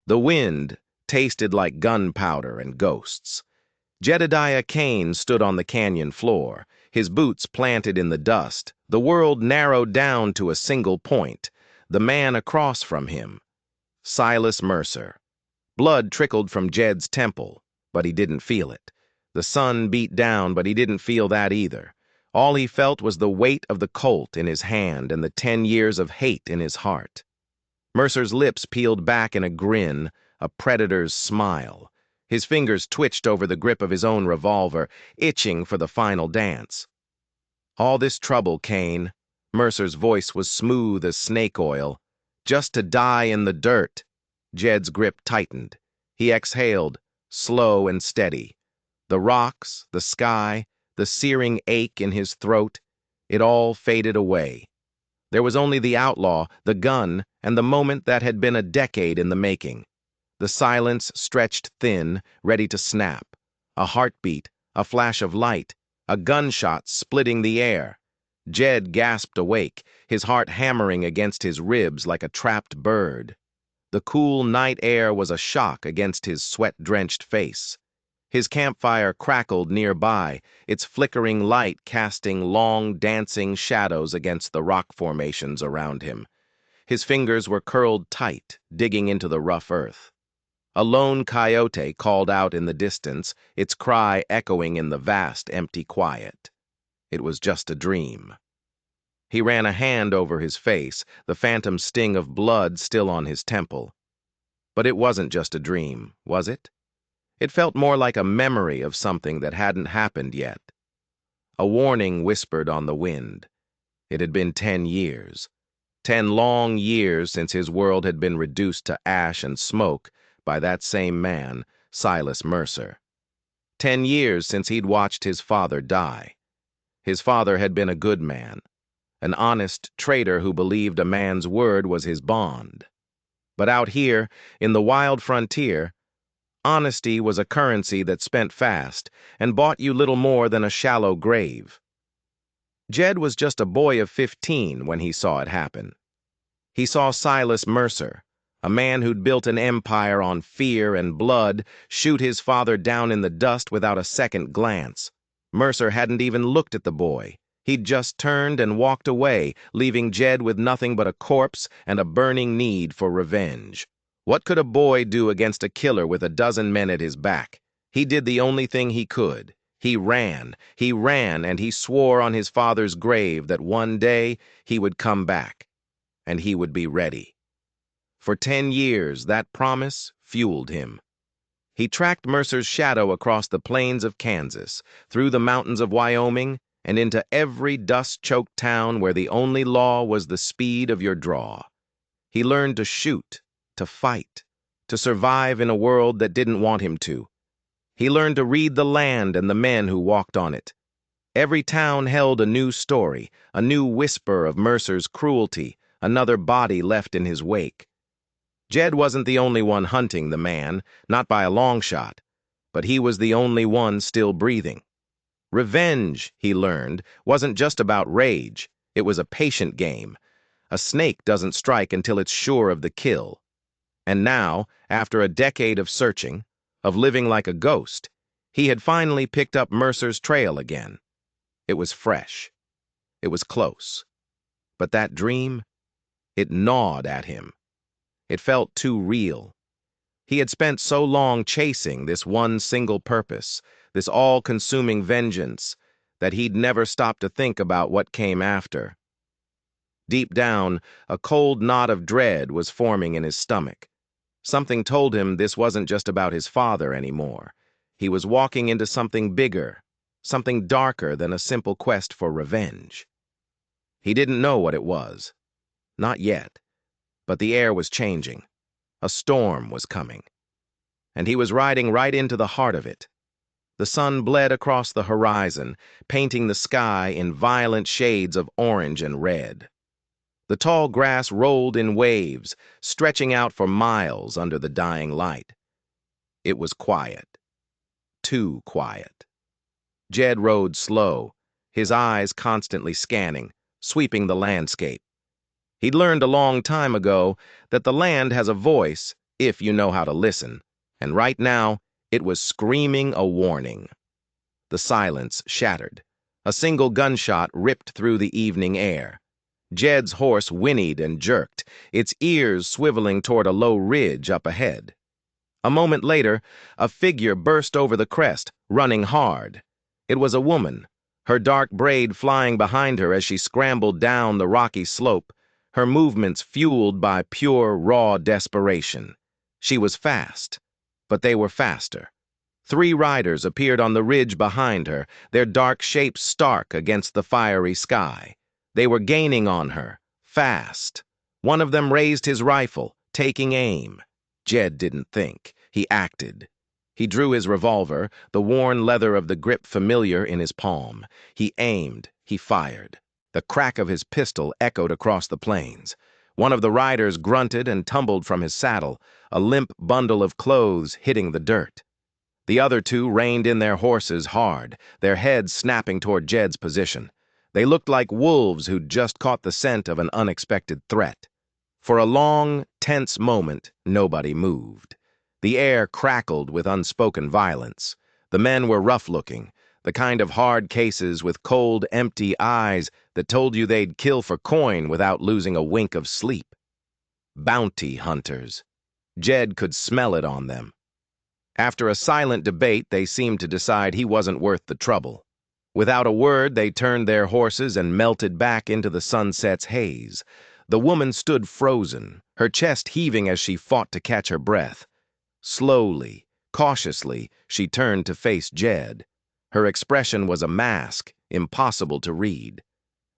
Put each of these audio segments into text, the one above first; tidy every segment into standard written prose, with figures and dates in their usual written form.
The wind tasted like gunpowder and ghosts. Jedediah Kane stood on the canyon floor, his boots planted in the dust, the world narrowed down to a single point, the man across from him, Silas Mercer. Blood trickled from Jed's temple, but he didn't feel it. The sun beat down, but he didn't feel that either. All he felt was the weight of the Colt in his hand and the 10 years of hate in his heart. Mercer's lips peeled back in a grin, a predator's smile. His fingers twitched over the grip of his own revolver, itching for the final dance. All this trouble, Kane. Mercer's voice was smooth as snake oil. Just to die in the dirt. Jed's grip tightened. He exhaled, slow and steady. The rocks, the sky, the searing ache in his throat, it all faded away. There was only the outlaw, the gun, and the moment that had been a decade in the making. The silence stretched thin, ready to snap. A heartbeat, a flash of light, a gunshot splitting the air. Jed gasped awake, his heart hammering against his ribs like a trapped bird. The cool night air was a shock against his sweat-drenched face. His campfire crackled nearby, its flickering light casting long, dancing shadows against the rock formations around him. His fingers were curled tight, digging into the rough earth. A lone coyote called out in the distance, its cry echoing in the vast, empty quiet. It was just a dream. He ran a hand over his face, the phantom sting of blood still on his temple. But it wasn't just a dream, was it? It felt more like a memory of something that hadn't happened yet. A warning whispered on the wind. It had been 10 years. 10 long years since his world had been reduced to ash and smoke by that same man, Silas Mercer. 10 years since he'd watched his father die. His father had been a good man, an honest trader who believed a man's word was his bond. But out here, in the wild frontier, honesty was a currency that spent fast and bought you little more than a shallow grave. Jed was just a boy of 15 when he saw it happen. He saw Silas Mercer, a man who'd built an empire on fear and blood, shoot his father down in the dust without a second glance. Mercer hadn't even looked at the boy. He'd just turned and walked away, leaving Jed with nothing but a corpse and a burning need for revenge. What could a boy do against a killer with a dozen men at his back? He did the only thing he could. He ran, and he swore on his father's grave that one day he would come back, and he would be ready. For 10 years, that promise fueled him. He tracked Mercer's shadow across the plains of Kansas, through the mountains of Wyoming, and into every dust-choked town where the only law was the speed of your draw. He learned to shoot, to fight, to survive in a world that didn't want him to. He learned to read the land and the men who walked on it. Every town held a new story, a new whisper of Mercer's cruelty, another body left in his wake. Jed wasn't the only one hunting the man, not by a long shot, but he was the only one still breathing. Revenge, he learned, wasn't just about rage. It was a patient game. A snake doesn't strike until it's sure of the kill. And now, after a decade of searching, of living like a ghost, he had finally picked up Mercer's trail again. It was fresh. It was close. But that dream, it gnawed at him. It felt too real. He had spent so long chasing this one single purpose, this all-consuming vengeance, that he'd never stopped to think about what came after. Deep down, a cold knot of dread was forming in his stomach. Something told him this wasn't just about his father anymore. He was walking into something bigger, something darker than a simple quest for revenge. He didn't know what it was. Not yet. But the air was changing. A storm was coming. And he was riding right into the heart of it. The sun bled across the horizon, painting the sky in violent shades of orange and red. The tall grass rolled in waves, stretching out for miles under the dying light. It was quiet. Too quiet. Jed rode slow, his eyes constantly scanning, sweeping the landscape. He'd learned a long time ago that the land has a voice if you know how to listen, and right now, it was screaming a warning. The silence shattered. A single gunshot ripped through the evening air. Jed's horse whinnied and jerked, its ears swiveling toward a low ridge up ahead. A moment later, a figure burst over the crest, running hard. It was a woman, her dark braid flying behind her as she scrambled down the rocky slope, her movements fueled by pure, raw desperation. She was fast, but they were faster. 3 riders appeared on the ridge behind her, their dark shapes stark against the fiery sky. They were gaining on her, fast. One of them raised his rifle, taking aim. Jed didn't think. He acted. He drew his revolver, the worn leather of the grip familiar in his palm. He aimed. He fired. The crack of his pistol echoed across the plains. One of the riders grunted and tumbled from his saddle, a limp bundle of clothes hitting the dirt. The other 2 reined in their horses hard, their heads snapping toward Jed's position. They looked like wolves who'd just caught the scent of an unexpected threat. For a long, tense moment, nobody moved. The air crackled with unspoken violence. The men were rough-looking, the kind of hard cases with cold, empty eyes that told you they'd kill for coin without losing a wink of sleep. Bounty hunters. Jed could smell it on them. After a silent debate, they seemed to decide he wasn't worth the trouble. Without a word, they turned their horses and melted back into the sunset's haze. The woman stood frozen, her chest heaving as she fought to catch her breath. Slowly, cautiously, she turned to face Jed. Her expression was a mask, impossible to read.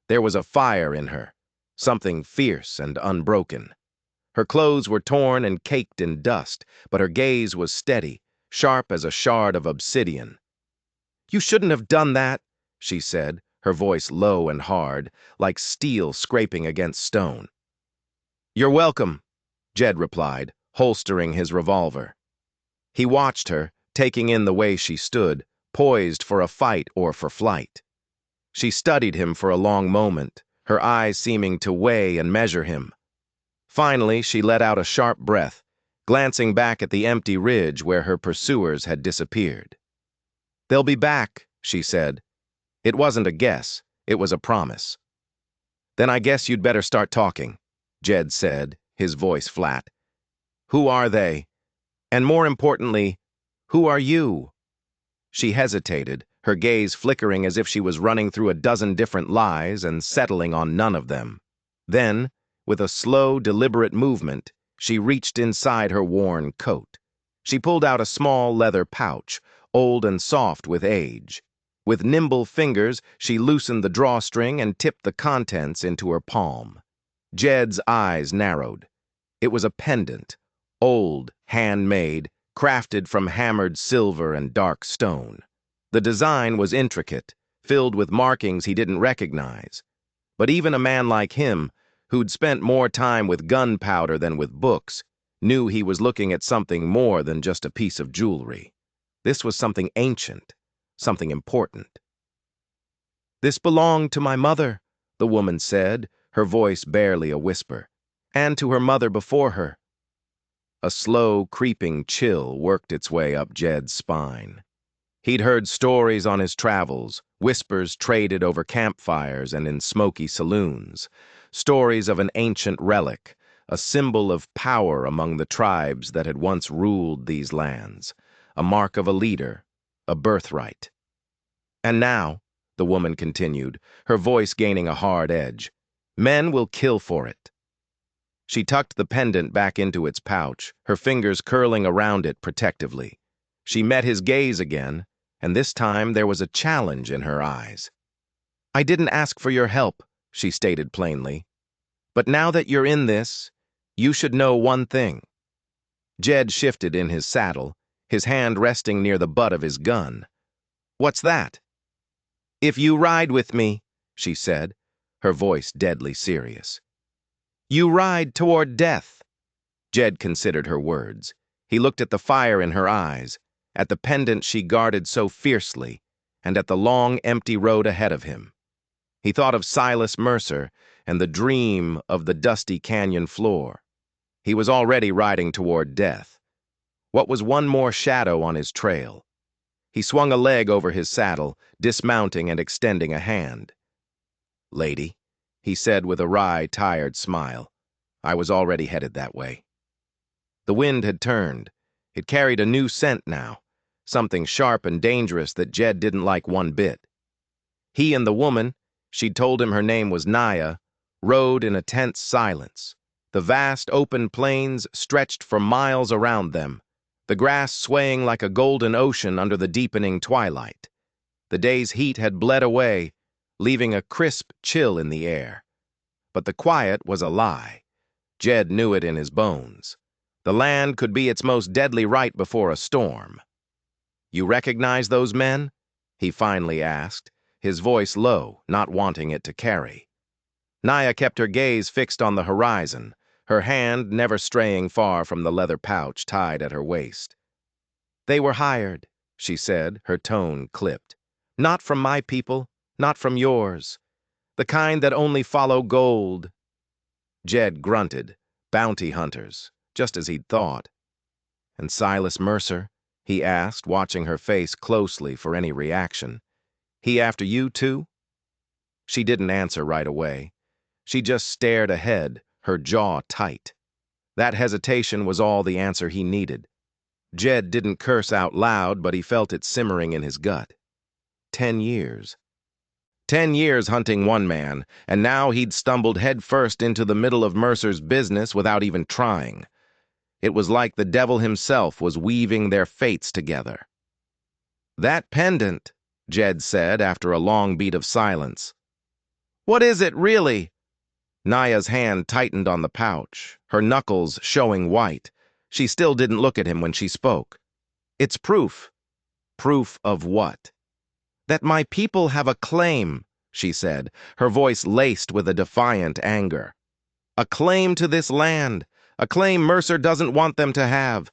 There was a fire in her, something fierce and unbroken. Her clothes were torn and caked in dust, but her gaze was steady, sharp as a shard of obsidian. "You shouldn't have done that," she said, her voice low and hard, like steel scraping against stone. "You're welcome," Jed replied, holstering his revolver. He watched her, taking in the way she stood, poised for a fight or for flight. She studied him for a long moment, her eyes seeming to weigh and measure him. Finally, she let out a sharp breath, glancing back at the empty ridge where her pursuers had disappeared. "They'll be back," she said. It wasn't a guess, it was a promise. "Then I guess you'd better start talking," Jed said, his voice flat. "Who are they? And more importantly, who are you?" She hesitated, her gaze flickering as if she was running through a dozen different lies and settling on none of them. Then, with a slow, deliberate movement, she reached inside her worn coat. She pulled out a small leather pouch, old and soft with age. With nimble fingers, she loosened the drawstring and tipped the contents into her palm. Jed's eyes narrowed. It was a pendant, old, handmade, crafted from hammered silver and dark stone. The design was intricate, filled with markings he didn't recognize. But even a man like him, who'd spent more time with gunpowder than with books, knew he was looking at something more than just a piece of jewelry. This was something ancient, something important. "This belonged to my mother," the woman said, her voice barely a whisper, "and to her mother before her." A slow, creeping chill worked its way up Jed's spine. He'd heard stories on his travels, whispers traded over campfires and in smoky saloons, stories of an ancient relic, a symbol of power among the tribes that had once ruled these lands, a mark of a leader, a birthright. "And now," the woman continued, her voice gaining a hard edge, "men will kill for it." She tucked the pendant back into its pouch, her fingers curling around it protectively. She met his gaze again, and this time there was a challenge in her eyes. "I didn't ask for your help," she stated plainly. "But now that you're in this, you should know one thing." Jed shifted in his saddle, his hand resting near the butt of his gun. "What's that?" "If you ride with me," she said, her voice deadly serious, "you ride toward death." Jed considered her words. He looked at the fire in her eyes, at the pendant she guarded so fiercely, and at the long, empty road ahead of him. He thought of Silas Mercer and the dream of the dusty canyon floor. He was already riding toward death. What was one more shadow on his trail? He swung a leg over his saddle, dismounting and extending a hand. "Lady," he said with a wry, tired smile. I was already headed that way. The wind had turned. It carried a new scent now, something sharp and dangerous that Jed didn't like one bit. He and the woman, she'd told him her name was Naia, rode in a tense silence. The vast open plains stretched for miles around them, the grass swaying like a golden ocean under the deepening twilight. The day's heat had bled away, leaving a crisp chill in the air. But the quiet was a lie. Jed knew it in his bones. The land could be its most deadly right before a storm. "You recognize those men?" he finally asked, his voice low, not wanting it to carry. Naia kept her gaze fixed on the horizon, her hand never straying far from the leather pouch tied at her waist. "They were hired," she said, her tone clipped. "Not from my people, not from yours. The kind that only follow gold." Jed grunted. Bounty hunters, just as he'd thought. "And Silas Mercer?" he asked, watching her face closely for any reaction. "He after you, too?" She didn't answer right away. She just stared ahead, her jaw tight. That hesitation was all the answer he needed. Jed didn't curse out loud, but he felt it simmering in his gut. 10 years. 10 years hunting one man, and now he'd stumbled headfirst into the middle of Mercer's business without even trying. It was like the devil himself was weaving their fates together. "That pendant," Jed said after a long beat of silence. "What is it, really?" Naia's hand tightened on the pouch, her knuckles showing white. She still didn't look at him when she spoke. "It's proof." "Proof of what?" "That my people have a claim," she said, her voice laced with a defiant anger. "A claim to this land, a claim Mercer doesn't want them to have."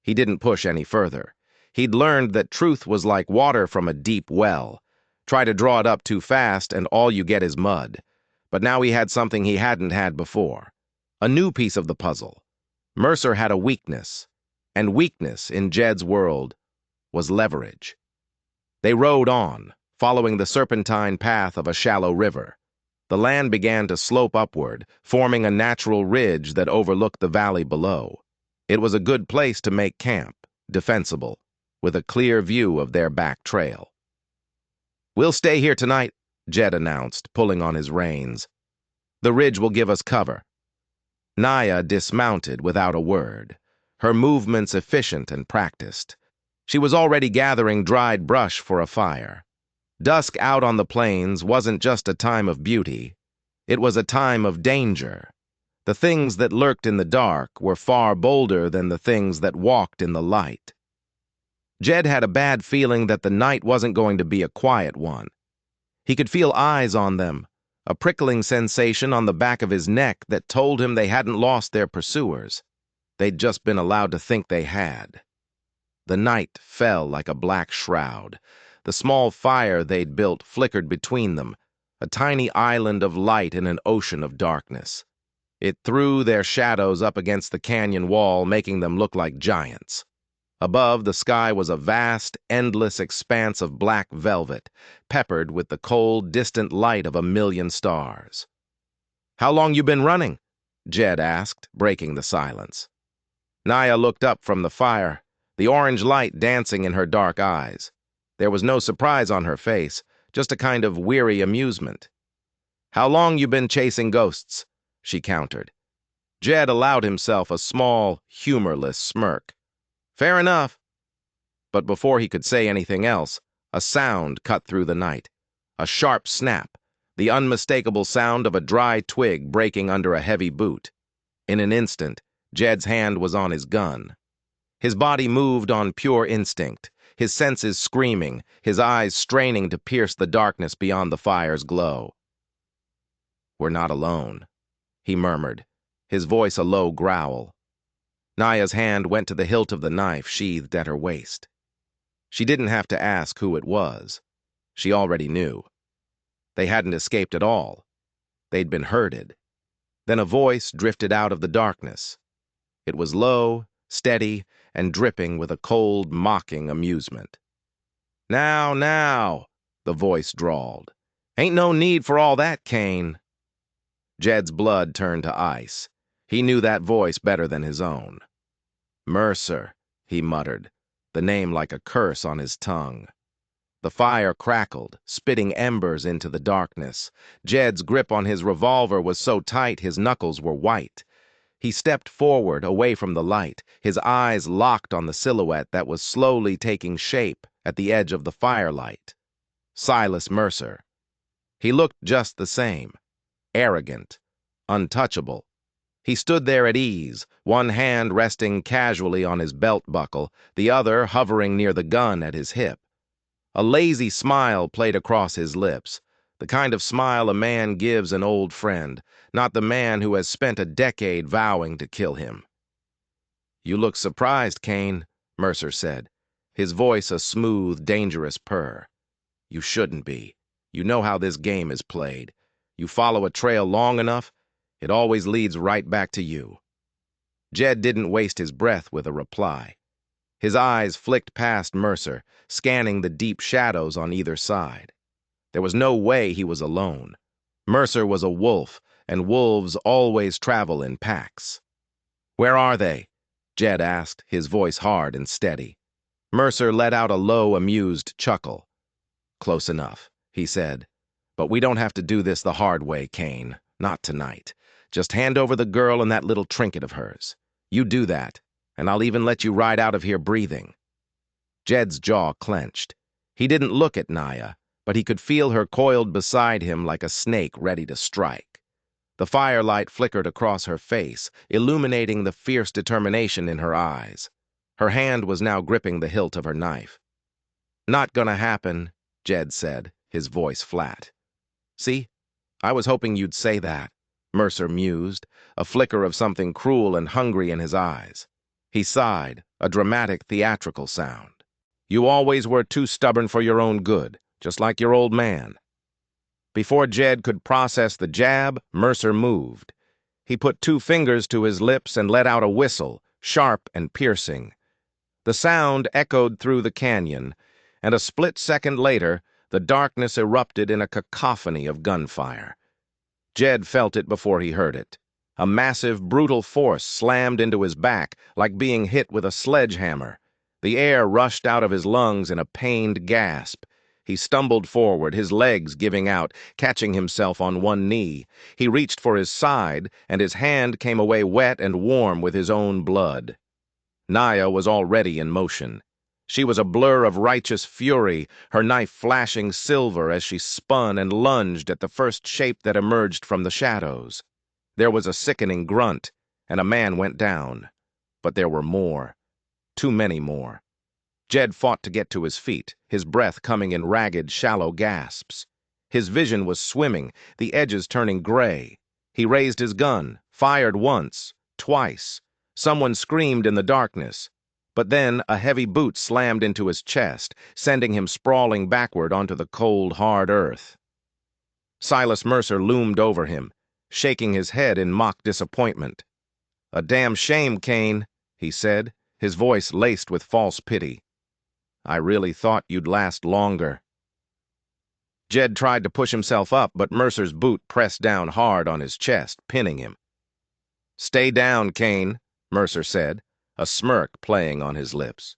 He didn't push any further. He'd learned that truth was like water from a deep well. Try to draw it up too fast and all you get is mud. But now he had something he hadn't had before. A new piece of the puzzle. Mercer had a weakness, and weakness in Jed's world was leverage. They rode on, following the serpentine path of a shallow river. The land began to slope upward, forming a natural ridge that overlooked the valley below. It was a good place to make camp, defensible, with a clear view of their back trail. "We'll stay here tonight," Jed announced, pulling on his reins. "The ridge will give us cover." Naia dismounted without a word, her movements efficient and practiced. She was already gathering dried brush for a fire. Dusk out on the plains wasn't just a time of beauty. It was a time of danger. The things that lurked in the dark were far bolder than the things that walked in the light. Jed had a bad feeling that the night wasn't going to be a quiet one. He could feel eyes on them, a prickling sensation on the back of his neck that told him they hadn't lost their pursuers. They'd just been allowed to think they had. The night fell like a black shroud. The small fire they'd built flickered between them, a tiny island of light in an ocean of darkness. It threw their shadows up against the canyon wall, making them look like giants. Above, the sky was a vast, endless expanse of black velvet, peppered with the cold, distant light of a million stars. "How long you been running?" Jed asked, breaking the silence. Naia looked up from the fire, the orange light dancing in her dark eyes. There was no surprise on her face, just a kind of weary amusement. "How long you been chasing ghosts?" she countered. Jed allowed himself a small, humorless smirk. "Fair enough." But before he could say anything else, a sound cut through the night. A sharp snap, the unmistakable sound of a dry twig breaking under a heavy boot. In an instant, Jed's hand was on his gun. His body moved on pure instinct, his senses screaming, his eyes straining to pierce the darkness beyond the fire's glow. "We're not alone," he murmured, his voice a low growl. Naia's hand went to the hilt of the knife sheathed at her waist. She didn't have to ask who it was. She already knew. They hadn't escaped at all. They'd been herded. Then a voice drifted out of the darkness. It was low, steady, and dripping with a cold, mocking amusement. Now, the voice drawled. Ain't no need for all that, Kane. Jed's blood turned to ice. He knew that voice better than his own. Mercer, he muttered, the name like a curse on his tongue. The fire crackled, spitting embers into the darkness. Jed's grip on his revolver was so tight his knuckles were white. He stepped forward, away from the light, his eyes locked on the silhouette that was slowly taking shape at the edge of the firelight. Silas Mercer. He looked just the same. Arrogant. Untouchable. He stood there at ease, one hand resting casually on his belt buckle, the other hovering near the gun at his hip. A lazy smile played across his lips, the kind of smile a man gives an old friend, not the man who has spent a decade vowing to kill him. You look surprised, Kane, Mercer said, his voice a smooth, dangerous purr. You shouldn't be. You know how this game is played. You follow a trail long enough, it always leads right back to you. Jed didn't waste his breath with a reply. His eyes flicked past Mercer, scanning the deep shadows on either side. There was no way he was alone. Mercer was a wolf, and wolves always travel in packs. Where are they? Jed asked, his voice hard and steady. Mercer let out a low, amused chuckle. Close enough, he said. But we don't have to do this the hard way, Kane. Not tonight. Just hand over the girl and that little trinket of hers. You do that, and I'll even let you ride out of here breathing. Jed's jaw clenched. He didn't look at Naia, but he could feel her coiled beside him like a snake ready to strike. The firelight flickered across her face, illuminating the fierce determination in her eyes. Her hand was now gripping the hilt of her knife. Not gonna happen, Jed said, his voice flat. See, I was hoping you'd say that, Mercer mused, a flicker of something cruel and hungry in his eyes. He sighed, a dramatic, theatrical sound. You always were too stubborn for your own good, just like your old man. Before Jed could process the jab, Mercer moved. He put 2 fingers to his lips and let out a whistle, sharp and piercing. The sound echoed through the canyon, and a split second later, the darkness erupted in a cacophony of gunfire. Jed felt it before he heard it. A massive, brutal force slammed into his back, like being hit with a sledgehammer. The air rushed out of his lungs in a pained gasp. He stumbled forward, his legs giving out, catching himself on one knee. He reached for his side, and his hand came away wet and warm with his own blood. Naia was already in motion. She was a blur of righteous fury, her knife flashing silver as she spun and lunged at the first shape that emerged from the shadows. There was a sickening grunt, and a man went down. But there were more. Too many more. Jed fought to get to his feet, his breath coming in ragged, shallow gasps. His vision was swimming, the edges turning gray. He raised his gun, fired once, twice. Someone screamed in the darkness. But then a heavy boot slammed into his chest, sending him sprawling backward onto the cold, hard earth. Silas Mercer loomed over him, shaking his head in mock disappointment. "A damn shame, Kane," he said, his voice laced with false pity. "I really thought you'd last longer." Jed tried to push himself up, but Mercer's boot pressed down hard on his chest, pinning him. "Stay down, Kane," Mercer said, a smirk playing on his lips.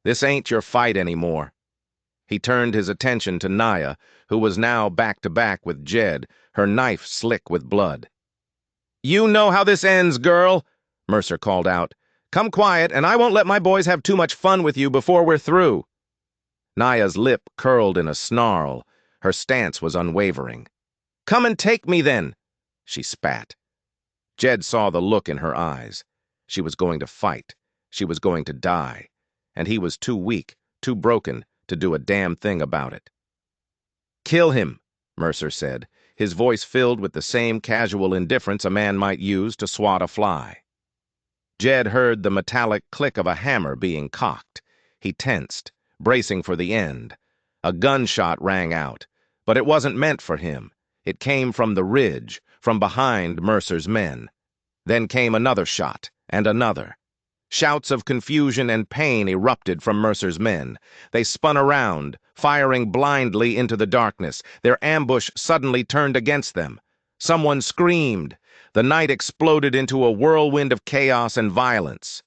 "This ain't your fight anymore." He turned his attention to Naia, who was now back to back with Jed, her knife slick with blood. "You know how this ends, girl," Mercer called out. "Come quiet, and I won't let my boys have too much fun with you before we're through." Naia's lip curled in a snarl. Her stance was unwavering. "Come and take me, then," she spat. Jed saw the look in her eyes. She was going to fight. She was going to die. And he was too weak, too broken, to do a damn thing about it. "Kill him," Mercer said, his voice filled with the same casual indifference a man might use to swat a fly. Jed heard the metallic click of a hammer being cocked. He tensed, bracing for the end. A gunshot rang out, but it wasn't meant for him. It came from the ridge, from behind Mercer's men. Then came another shot, and another. Shouts of confusion and pain erupted from Mercer's men. They spun around, firing blindly into the darkness. Their ambush suddenly turned against them. Someone screamed. The night exploded into a whirlwind of chaos and violence.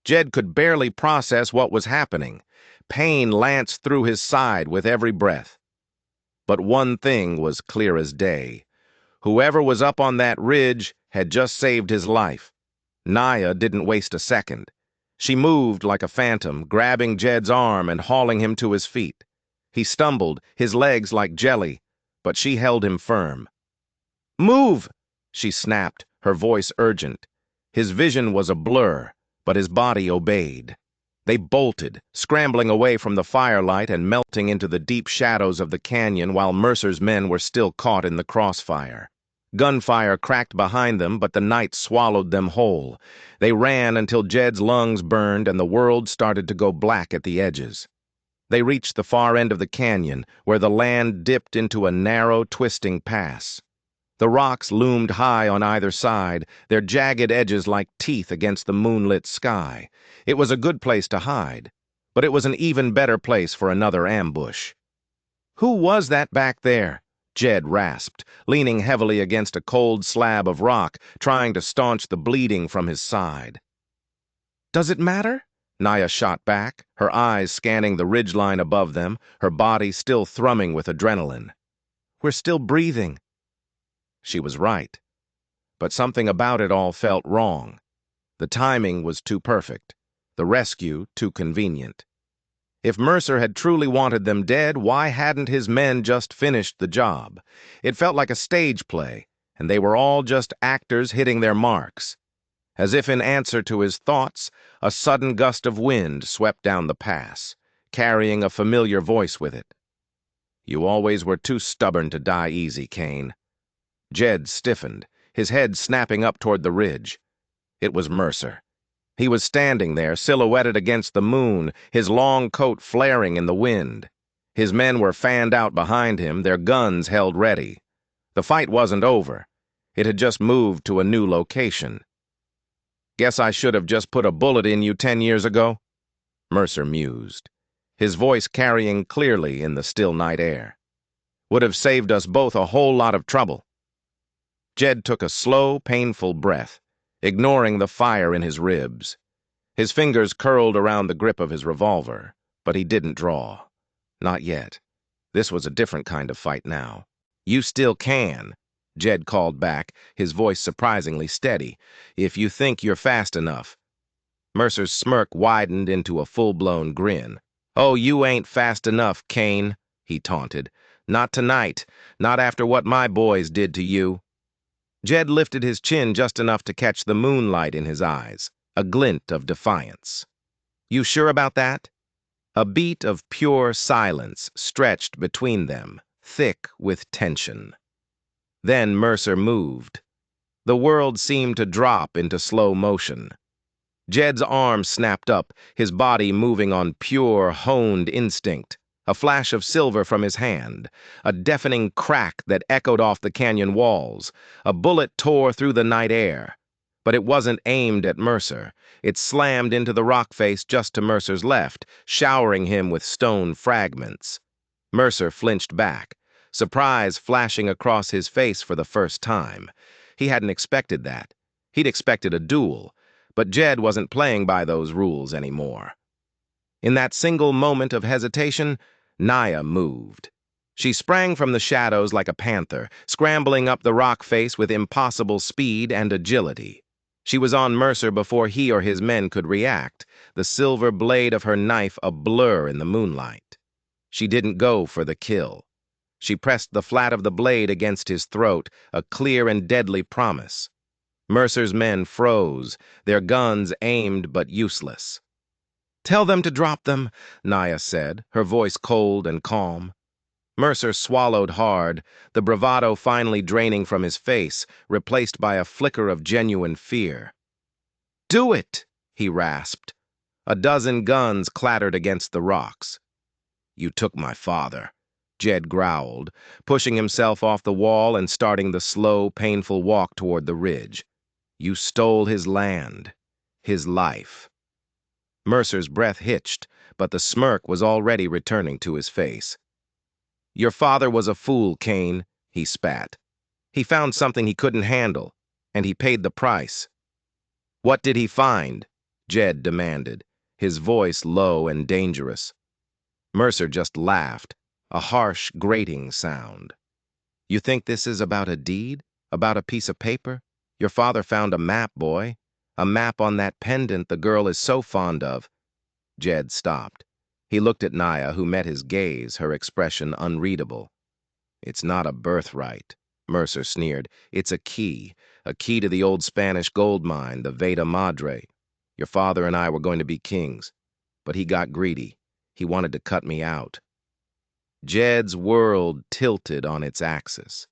Jed could barely process what was happening. Pain lanced through his side with every breath. But one thing was clear as day. Whoever was up on that ridge had just saved his life. Naia didn't waste a second. She moved like a phantom, grabbing Jed's arm and hauling him to his feet. He stumbled, his legs like jelly, but she held him firm. "Move!" she snapped, her voice urgent. His vision was a blur, but his body obeyed. They bolted, scrambling away from the firelight and melting into the deep shadows of the canyon while Mercer's men were still caught in the crossfire. Gunfire cracked behind them, but the night swallowed them whole. They ran until Jed's lungs burned and the world started to go black at the edges. They reached the far end of the canyon, where the land dipped into a narrow, twisting pass. The rocks loomed high on either side, their jagged edges like teeth against the moonlit sky. It was a good place to hide, but it was an even better place for another ambush. "Who was that back there?" Jed rasped, leaning heavily against a cold slab of rock, trying to staunch the bleeding from his side. "Does it matter?" Naia shot back, her eyes scanning the ridgeline above them, her body still thrumming with adrenaline. "We're still breathing." She was right. But something about it all felt wrong. The timing was too perfect, the rescue too convenient. If Mercer had truly wanted them dead, why hadn't his men just finished the job? It felt like a stage play, and they were all just actors hitting their marks. As if in answer to his thoughts, a sudden gust of wind swept down the pass, carrying a familiar voice with it. "You always were too stubborn to die easy, Kane." Jed stiffened, his head snapping up toward the ridge. It was Mercer. He was standing there, silhouetted against the moon, his long coat flaring in the wind. His men were fanned out behind him, their guns held ready. The fight wasn't over. It had just moved to a new location. "Guess I should have just put a bullet in you 10 years ago?" Mercer mused, his voice carrying clearly in the still night air. "Would have saved us both a whole lot of trouble." Jed took a slow, painful breath, ignoring the fire in his ribs. His fingers curled around the grip of his revolver, but he didn't draw. Not yet. This was a different kind of fight now. "You still can," Jed called back, his voice surprisingly steady, "if you think you're fast enough." Mercer's smirk widened into a full-blown grin. "Oh, you ain't fast enough, Kane," he taunted. "Not tonight, not after what my boys did to you." Jed lifted his chin just enough to catch the moonlight in his eyes, a glint of defiance. "You sure about that?" A beat of pure silence stretched between them, thick with tension. Then Mercer moved. The world seemed to drop into slow motion. Jed's arm snapped up, his body moving on pure, honed instinct. A flash of silver from his hand, a deafening crack that echoed off the canyon walls. A bullet tore through the night air. But it wasn't aimed at Mercer. It slammed into the rock face just to Mercer's left, showering him with stone fragments. Mercer flinched back, surprise flashing across his face for the first time. He hadn't expected that. He'd expected a duel, but Jed wasn't playing by those rules anymore. In that single moment of hesitation, Naia moved. She sprang from the shadows like a panther, scrambling up the rock face with impossible speed and agility. She was on Mercer before he or his men could react, the silver blade of her knife a blur in the moonlight. She didn't go for the kill. She pressed the flat of the blade against his throat, a clear and deadly promise. Mercer's men froze, their guns aimed but useless. "Tell them to drop them," Naia said, her voice cold and calm. Mercer swallowed hard, the bravado finally draining from his face, replaced by a flicker of genuine fear. "Do it!" he rasped. A dozen guns clattered against the rocks. "You took my father," Jed growled, pushing himself off the wall and starting the slow, painful walk toward the ridge. "You stole his land. his life. Mercer's breath hitched, but the smirk was already returning to his face. "Your father was a fool, Kane," he spat. "He found something he couldn't handle, and he paid the price." "What did he find?" Jed demanded, his voice low and dangerous. Mercer just laughed, a harsh, grating sound. "You think this is about a deed? About a piece of paper? Your father found a map, boy. A map on that pendant the girl is so fond of." Jed stopped. He looked at Naia, who met his gaze, her expression unreadable. "It's not a birthright," Mercer sneered. "It's a key to the old Spanish gold mine, the Veta Madre. Your father and I were going to be kings, but he got greedy. He wanted to cut me out." Jed's world tilted on its axis.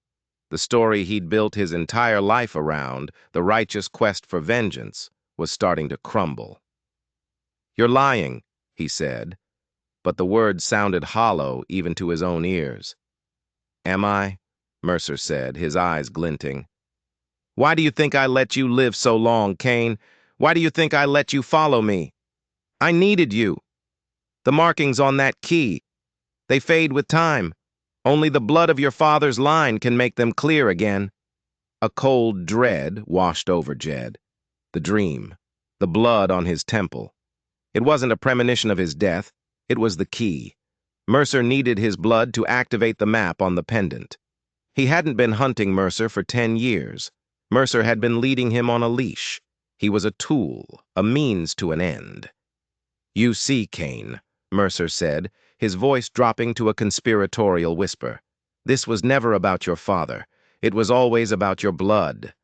The story he'd built his entire life around, the righteous quest for vengeance, was starting to crumble. "You're lying," he said, but the words sounded hollow even to his own ears. "Am I?" Mercer said, his eyes glinting. "Why do you think I let you live so long, Kane? Why do you think I let you follow me? I needed you. The markings on that key, they fade with time. Only the blood of your father's line can make them clear again." A cold dread washed over Jed. The dream, the blood on his temple. It wasn't a premonition of his death. It was the key. Mercer needed his blood to activate the map on the pendant. He hadn't been hunting Mercer for 10 years. Mercer had been leading him on a leash. He was a tool, a means to an end. "You see, Kane," Mercer said, his voice dropping to a conspiratorial whisper. "This was never about your father. It was always about your blood."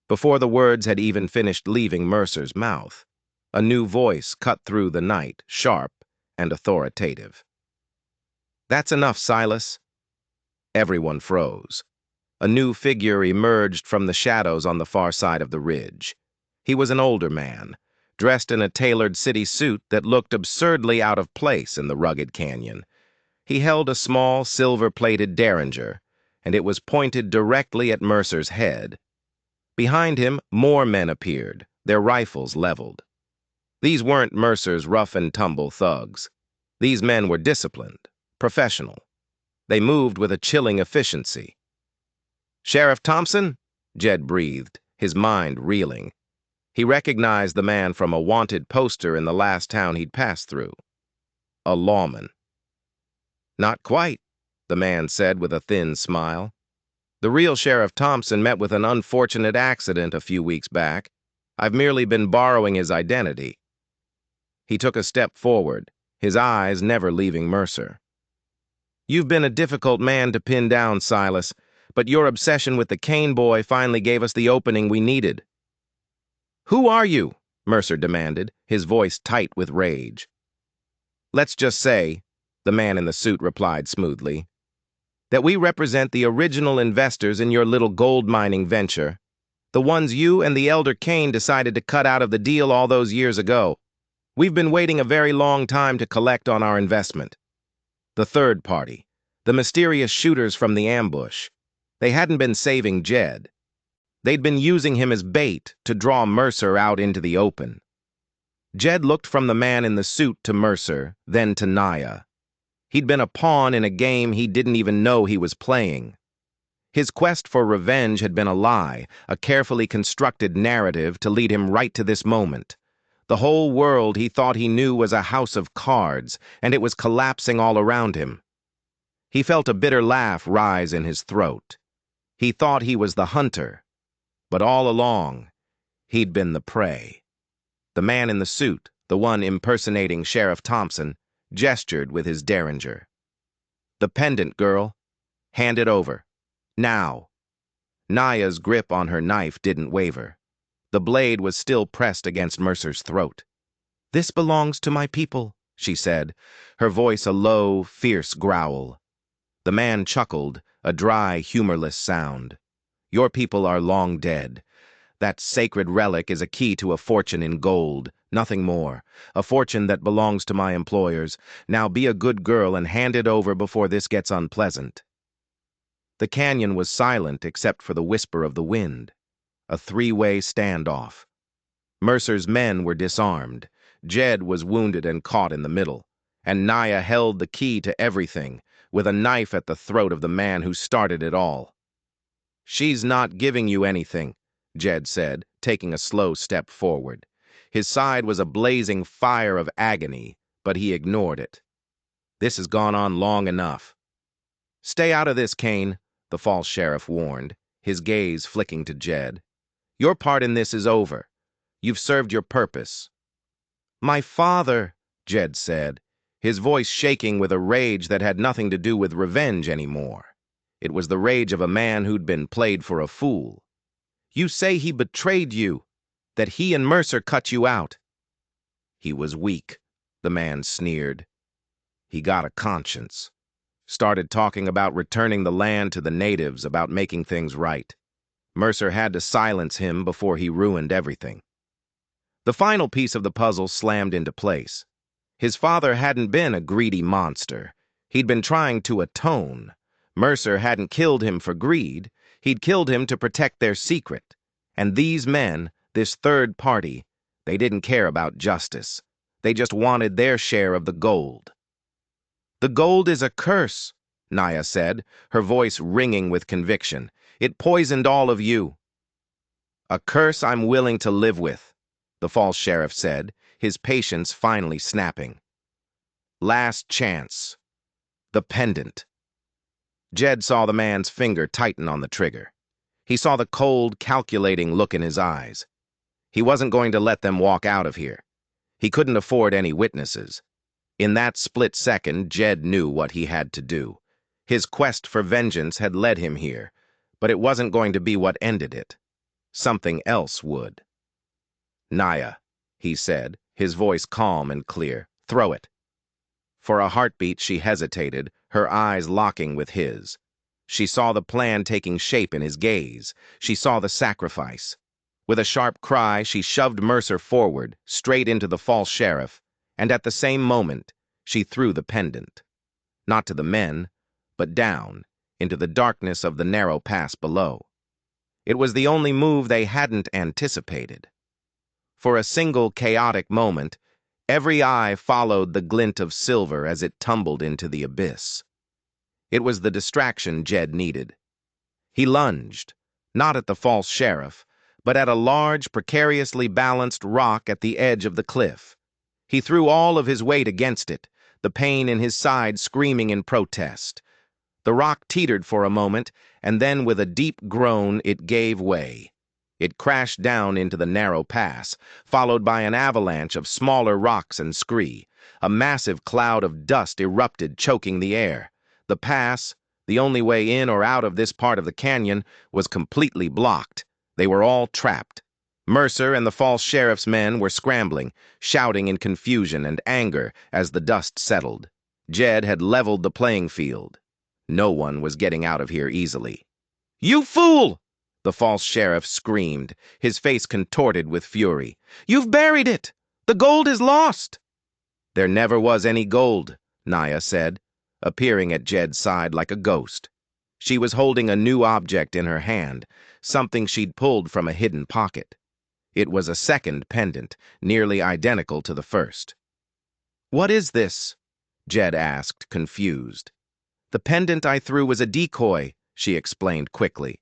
Before the words had even finished leaving Mercer's mouth, a new voice cut through the night, sharp and authoritative. "That's enough, Silas." Everyone froze. A new figure emerged from the shadows on the far side of the ridge. He was an older man, dressed in a tailored city suit that looked absurdly out of place in the rugged canyon. He held a small, silver-plated derringer, and it was pointed directly at Mercer's head. Behind him, more men appeared, their rifles leveled. These weren't Mercer's rough-and-tumble thugs. These men were disciplined, professional. They moved with a chilling efficiency. "Sheriff Thompson?" Jed breathed, his mind reeling. He recognized the man from a wanted poster in the last town he'd passed through. A lawman. "Not quite," the man said with a thin smile. "The real Sheriff Thompson met with an unfortunate accident a few weeks back. I've merely been borrowing his identity." He took a step forward, his eyes never leaving Mercer. "You've been a difficult man to pin down, Silas, but your obsession with the Kane boy finally gave us the opening we needed." "Who are you?" Mercer demanded, his voice tight with rage. "Let's just say," the man in the suit replied smoothly, "that we represent the original investors in your little gold mining venture, the ones you and the elder Kane decided to cut out of the deal all those years ago. We've been waiting a very long time to collect on our investment." The third party, the mysterious shooters from the ambush. They hadn't been saving Jed. They'd been using him as bait to draw Mercer out into the open. Jed looked from the man in the suit to Mercer, then to Naia. He'd been a pawn in a game he didn't even know he was playing. His quest for revenge had been a lie, a carefully constructed narrative to lead him right to this moment. The whole world he thought he knew was a house of cards, and it was collapsing all around him. He felt a bitter laugh rise in his throat. He thought he was the hunter, but all along, he'd been the prey. The man in the suit, the one impersonating Sheriff Thompson, gestured with his derringer. "The pendant, girl. Hand it over. Now." Naia's grip on her knife didn't waver. The blade was still pressed against Mercer's throat. "This belongs to my people," she said, her voice a low, fierce growl. The man chuckled, a dry, humorless sound. "Your people are long dead. That sacred relic is a key to a fortune in gold, nothing more. A fortune that belongs to my employers. Now be a good girl and hand it over before this gets unpleasant." The canyon was silent except for the whisper of the wind. A three-way standoff. Mercer's men were disarmed. Jed was wounded and caught in the middle, and Naia held the key to everything, with a knife at the throat of the man who started it all. "She's not giving you anything," Jed said, taking a slow step forward. His side was a blazing fire of agony, but he ignored it. "This has gone on long enough." "Stay out of this, Kane," the false sheriff warned, his gaze flicking to Jed. "Your part in this is over. You've served your purpose." "My father," Jed said, his voice shaking with a rage that had nothing to do with revenge anymore. It was the rage of a man who'd been played for a fool. "You say he betrayed you, that he and Mercer cut you out." "He was weak," the man sneered. "He got a conscience. Started talking about returning the land to the natives, about making things right. Mercer had to silence him before he ruined everything." The final piece of the puzzle slammed into place. His father hadn't been a greedy monster. He'd been trying to atone. Mercer hadn't killed him for greed. He'd killed him to protect their secret. And these men, this third party, they didn't care about justice. They just wanted their share of the gold. "The gold is a curse," Naia said, her voice ringing with conviction. "It poisoned all of you." "A curse I'm willing to live with," the false sheriff said, his patience finally snapping. "Last chance. The pendant." Jed saw the man's finger tighten on the trigger. He saw the cold, calculating look in his eyes. He wasn't going to let them walk out of here. He couldn't afford any witnesses. In that split second, Jed knew what he had to do. His quest for vengeance had led him here, but it wasn't going to be what ended it. Something else would. "Naia," he said, his voice calm and clear. "Throw it." For a heartbeat, she hesitated, her eyes locking with his. She saw the plan taking shape in his gaze. She saw the sacrifice. With a sharp cry, she shoved Mercer forward, straight into the false sheriff, and at the same moment, she threw the pendant. Not to the men, but down, into the darkness of the narrow pass below. It was the only move they hadn't anticipated. For a single chaotic moment, every eye followed the glint of silver as it tumbled into the abyss. It was the distraction Jed needed. He lunged, not at the false sheriff, but at a large, precariously balanced rock at the edge of the cliff. He threw all of his weight against it, the pain in his side screaming in protest. The rock teetered for a moment, and then with a deep groan it gave way. It crashed down into the narrow pass, followed by an avalanche of smaller rocks and scree. A massive cloud of dust erupted, choking the air. The pass, the only way in or out of this part of the canyon, was completely blocked. They were all trapped. Mercer and the false sheriff's men were scrambling, shouting in confusion and anger as the dust settled. Jed had leveled the playing field. No one was getting out of here easily. "You fool!" the false sheriff screamed, his face contorted with fury. "You've buried it! The gold is lost!" "There never was any gold," Naia said, appearing at Jed's side like a ghost. She was holding a new object in her hand, something she'd pulled from a hidden pocket. It was a second pendant, nearly identical to the first. "What is this?" Jed asked, confused. "The pendant I threw was a decoy," she explained quickly.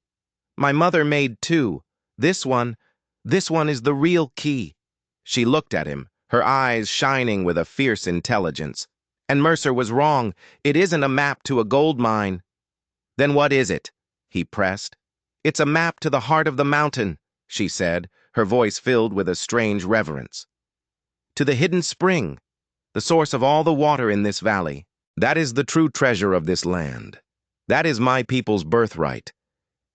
"My mother made two. This one is the real key." She looked at him, her eyes shining with a fierce intelligence. "And Mercer was wrong. It isn't a map to a gold mine." "Then what is it?" he pressed. "It's a map to the heart of the mountain," she said, her voice filled with a strange reverence. "To the hidden spring, the source of all the water in this valley. That is the true treasure of this land. That is my people's birthright.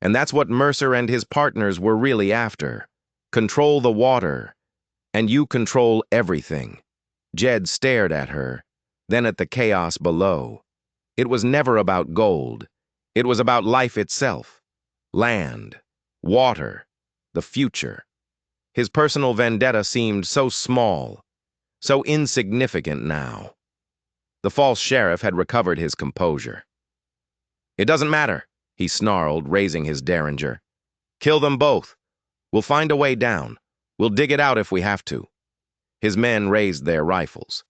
And that's what Mercer and his partners were really after. Control the water. And you control everything." Jed stared at her, then at the chaos below. It was never about gold. It was about life itself. Land. Water. The future. His personal vendetta seemed so small, so insignificant now. The false sheriff had recovered his composure. "It doesn't matter," he snarled, raising his derringer. "Kill them both. We'll find a way down. We'll dig it out if we have to." His men raised their rifles.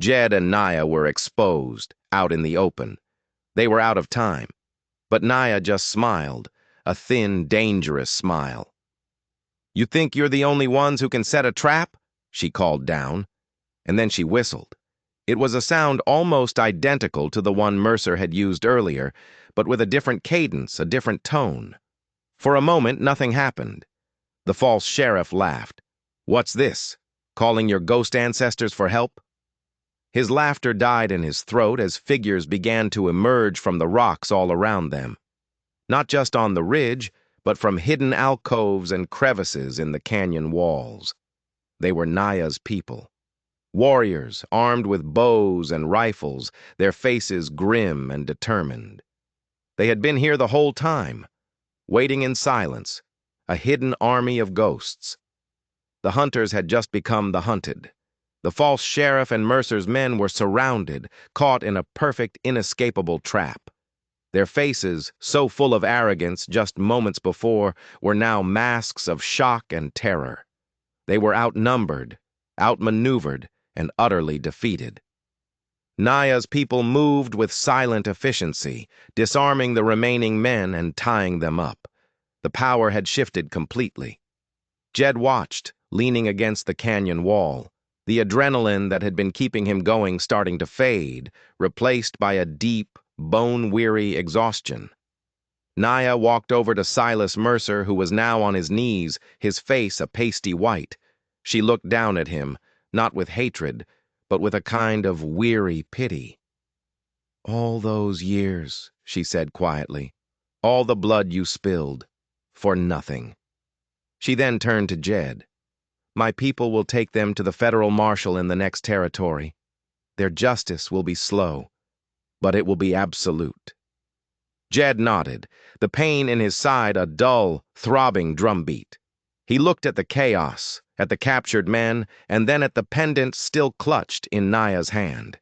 Jed and Naia were exposed, out in the open. They were out of time. But Naia just smiled, a thin, dangerous smile. "You think you're the only ones who can set a trap?" she called down. And then she whistled. It was a sound almost identical to the one Mercer had used earlier, but with a different cadence, a different tone. For a moment, nothing happened. The false sheriff laughed. "What's this? Calling your ghost ancestors for help?" His laughter died in his throat as figures began to emerge from the rocks all around them. Not just on the ridge, but from hidden alcoves and crevices in the canyon walls. They were Naia's people. Warriors, armed with bows and rifles, their faces grim and determined. They had been here the whole time, waiting in silence, a hidden army of ghosts. The hunters had just become the hunted. The false sheriff and Mercer's men were surrounded, caught in a perfect, inescapable trap. Their faces, so full of arrogance just moments before, were now masks of shock and terror. They were outnumbered, outmaneuvered, and utterly defeated. Naia's people moved with silent efficiency, disarming the remaining men and tying them up. The power had shifted completely. Jed watched, leaning against the canyon wall, the adrenaline that had been keeping him going starting to fade, replaced by a deep, bone-weary exhaustion. Naia walked over to Silas Mercer, who was now on his knees, his face a pasty white. She looked down at him, not with hatred, but with a kind of weary pity. "All those years," she said quietly, "all the blood you spilled, for nothing." She then turned to Jed. "My people will take them to the federal marshal in the next territory. Their justice will be slow, but it will be absolute." Jed nodded, the pain in his side a dull, throbbing drumbeat. He looked at the chaos, at the captured men, and then at the pendant still clutched in Naia's hand.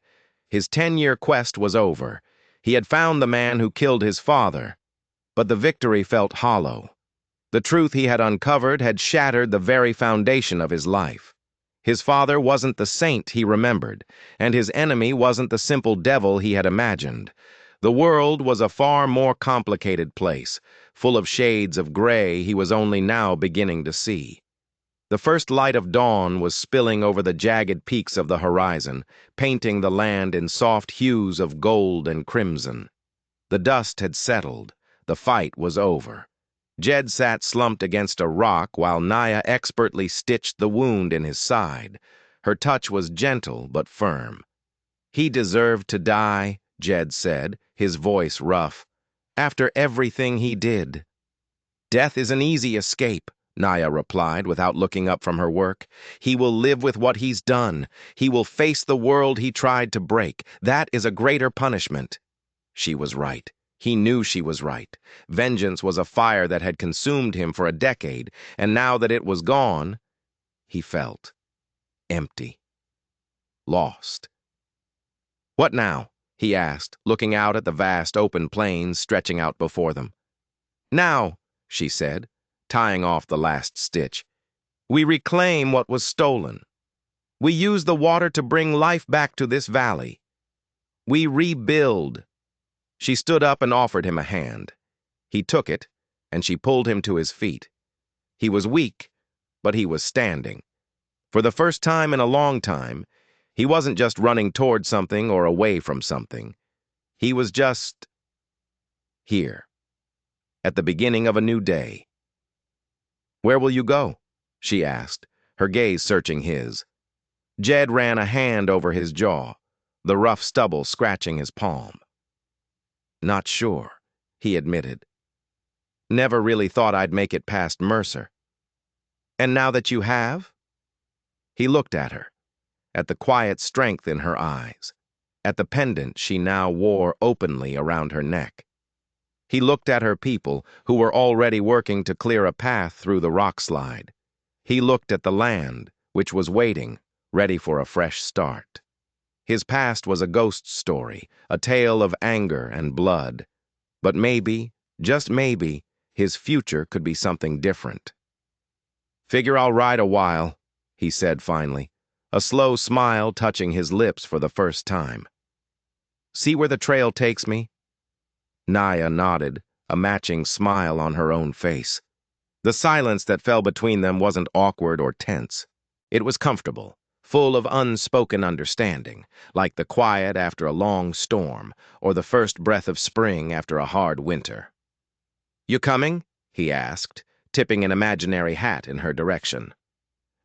His 10-year quest was over. He had found the man who killed his father, but the victory felt hollow. The truth he had uncovered had shattered the very foundation of his life. His father wasn't the saint he remembered, and his enemy wasn't the simple devil he had imagined. The world was a far more complicated place, full of shades of gray he was only now beginning to see. The first light of dawn was spilling over the jagged peaks of the horizon, painting the land in soft hues of gold and crimson. The dust had settled. The fight was over. Jed sat slumped against a rock while Naia expertly stitched the wound in his side. Her touch was gentle but firm. "He deserved to die," Jed said, his voice rough, "after everything he did." "Death is an easy escape," Naia replied without looking up from her work. "He will live with what he's done. He will face the world he tried to break. That is a greater punishment." She was right. He knew she was right. Vengeance was a fire that had consumed him for a decade, and now that it was gone, he felt empty, lost. "What now?" he asked, looking out at the vast open plains stretching out before them. "Now," she said, tying off the last stitch, "we reclaim what was stolen. We use the water to bring life back to this valley. We rebuild." She stood up and offered him a hand. He took it, and she pulled him to his feet. He was weak, but he was standing. For the first time in a long time, he wasn't just running toward something or away from something. He was just here, at the beginning of a new day. "Where will you go?" she asked, her gaze searching his. Jed ran a hand over his jaw, the rough stubble scratching his palm. "Not sure," he admitted. "Never really thought I'd make it past Mercer." "And now that you have?" He looked at her, at the quiet strength in her eyes, at the pendant she now wore openly around her neck. He looked at her people, who were already working to clear a path through the rock slide. He looked at the land, which was waiting, ready for a fresh start. His past was a ghost story, a tale of anger and blood. But maybe, just maybe, his future could be something different. Figure I'll ride a while, he said finally, a slow smile touching his lips for the first time. See where the trail takes me? Naia nodded, a matching smile on her own face. The silence that fell between them wasn't awkward or tense. It was comfortable, full of unspoken understanding, like the quiet after a long storm or the first breath of spring after a hard winter. You coming? He asked, tipping an imaginary hat in her direction.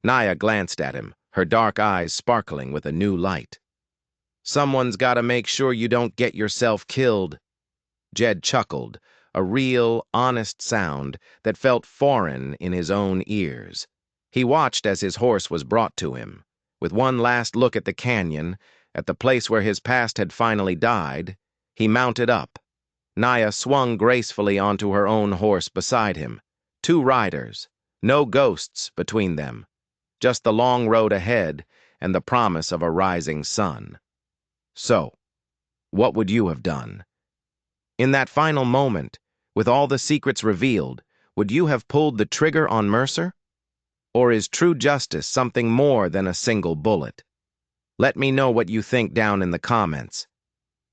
Naia glanced at him, her dark eyes sparkling with a new light. Someone's got to make sure you don't get yourself killed. Jed chuckled, a real, honest sound that felt foreign in his own ears. He watched as his horse was brought to him. With one last look at the canyon, at the place where his past had finally died, he mounted up. Naia swung gracefully onto her own horse beside him. 2 riders, no ghosts between them, just the long road ahead and the promise of a rising sun. So, what would you have done? In that final moment, with all the secrets revealed, would you have pulled the trigger on Mercer? Or is true justice something more than a single bullet? Let me know what you think down in the comments.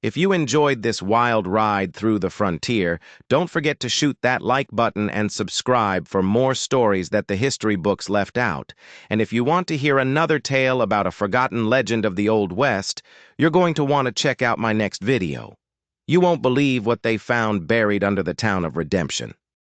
If you enjoyed this wild ride through the frontier, don't forget to shoot that like button and subscribe for more stories that the history books left out. And if you want to hear another tale about a forgotten legend of the Old West, you're going to want to check out my next video. You won't believe what they found buried under the town of Redemption.